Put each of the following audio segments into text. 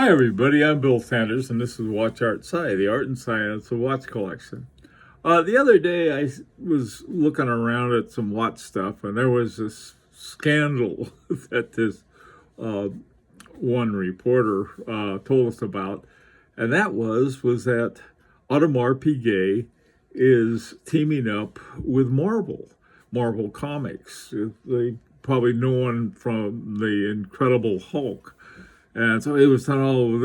Hi everybody, I'm Bill Sanders and this is Watch Art Sci, the art and science of watch collection. The other day was looking around at some watch stuff and there was this scandal that this uh, one reporter told us about, and that was that Audemars Piguet is teaming up with Marvel Comics. They probably know him from the Incredible Hulk. And so it was thought, oh,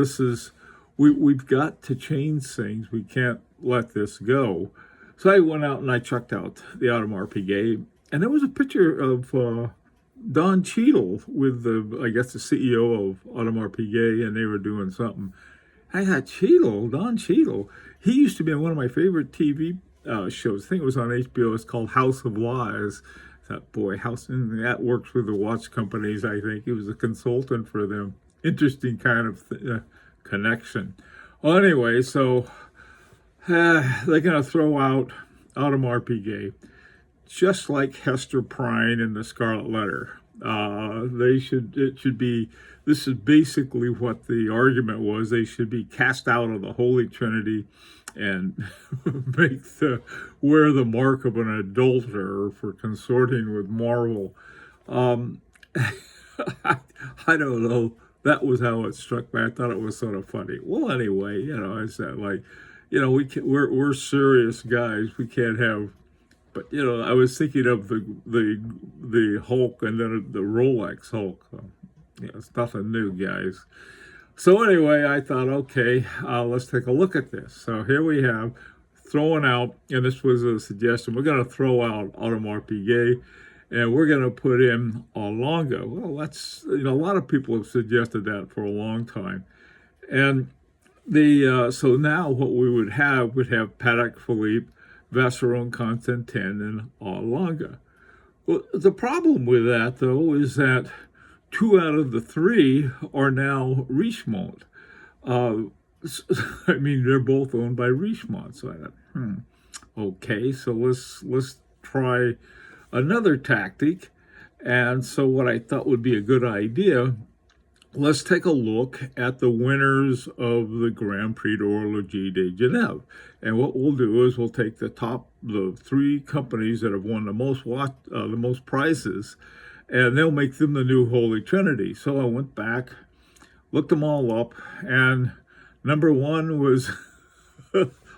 we've got to change things. We can't let this go. So I went out and I checked out the Audemars Piguet, and there was a picture of Don Cheadle with I guess the CEO of Audemars Piguet, and they were doing something. I thought, Don Cheadle, he used to be on one of my favorite TV shows. I think it was on HBO. It's called House of Lies. I thought, boy, and that works with the watch companies, I think. He was a consultant for them. Interesting kind of connection. Well, anyway, so they're going to throw out Audemars Piguet, just like Hester Prynne in the Scarlet Letter. This is basically what the argument was. They should be cast out of the Holy Trinity and wear the mark of an adulterer for consorting with Marvel. I don't know. That was how it struck me. I thought it was sort of funny. Well, anyway, I said, we're serious guys. We can't have. But I was thinking of the Hulk and then the Rolex Hulk. It's nothing new, guys. So anyway, I thought, okay, let's take a look at this. So here we have throwing out, and this was a suggestion. We're going to throw out Audemars Piguet, and we're going to put in Longo. Well, that's, a lot of people have suggested that for a long time. And so now what we would have Patek Philippe, Vacheron Constantin, and Longo. Well, the problem with that, though, is that 2 out of the 3 are now Richemont. They're both owned by Richemont. So I thought, okay, so let's try another tactic. And so what I thought would be a good idea, let's take a look at the winners of the Grand Prix d'Horologie de Genève. And what we'll do is we'll take the 3 companies that have won the most prizes, and they'll make them the new Holy Trinity. So I went back, looked them all up, and number 1 was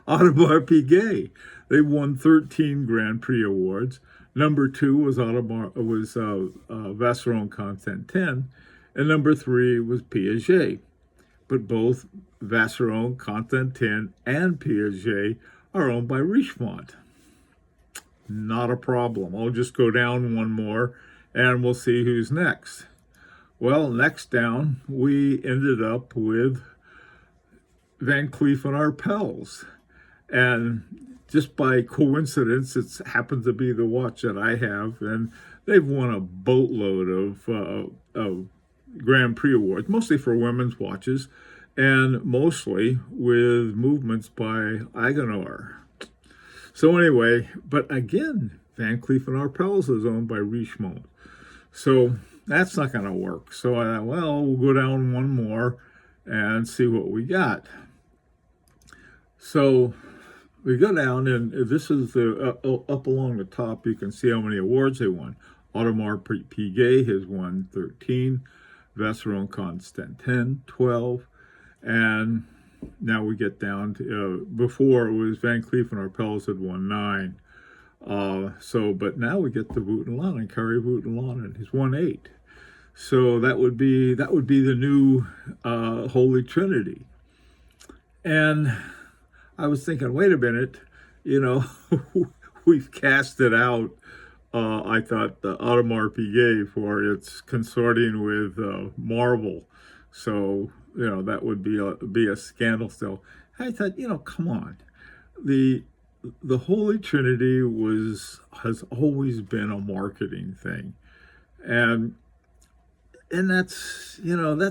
Audemars Piguet. They won 13 Grand Prix awards. Number 2 was Vacheron Constantin, and number 3 was Piaget. But both Vacheron Constantin and Piaget are owned by Richemont. Not a problem. I'll just go down one more, and we'll see who's next. Well, next down, we ended up with Van Cleef & Arpels, and just by coincidence, it happens to be the watch that I have, and they've won a boatload of Grand Prix awards, mostly for women's watches, and mostly with movements by Audemars. So anyway, but again, Van Cleef & Arpels is owned by Richemont. So that's not going to work. So I thought, well, we'll go down one more and see what we got. So we go down, and this is the up along the top. You can see how many awards they won. Audemars Piguet has won 13, Vacheron Constantin 12, and now we get down to before it was Van Cleef & Arpels had won 9. But now we get to Vuitton, Carré Vuitton, and he's won 8. So that would be the new Holy Trinity. And I was thinking, wait a minute, we've cast it out. I thought the Audemars Piguet for its consorting with Marvel. So, that would be a scandal still. I thought, come on. The Holy Trinity has always been a marketing thing. And that's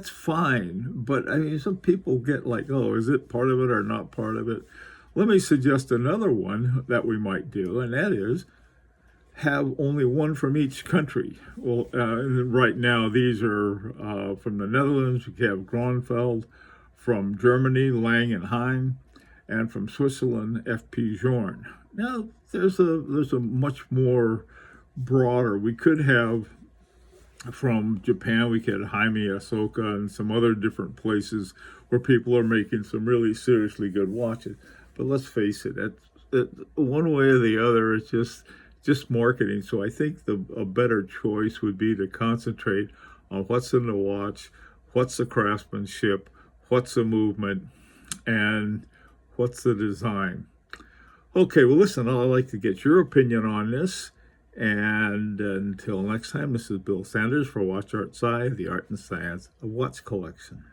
fine. But some people get like, oh, is it part of it or not part of it? Let me suggest another one that we might do, and that is have only one from each country. Well, right now these are from the Netherlands. We have Gronfeld, From Germany, Lang and Hein, and from Switzerland, F.P. Journe. Now, there's a much more broader. We could have from Japan, we could have Jaime Asoka and some other different places where people are making some really seriously good watches. But let's face it, one way or the other, it's just marketing. So I think a better choice would be to concentrate on what's in the watch, what's the craftsmanship, what's the movement, and what's the design. Okay, well, listen, I'd like to get your opinion on this. And until next time, this is Bill Sanders for Watch Art Sci, the art and science of watch collection.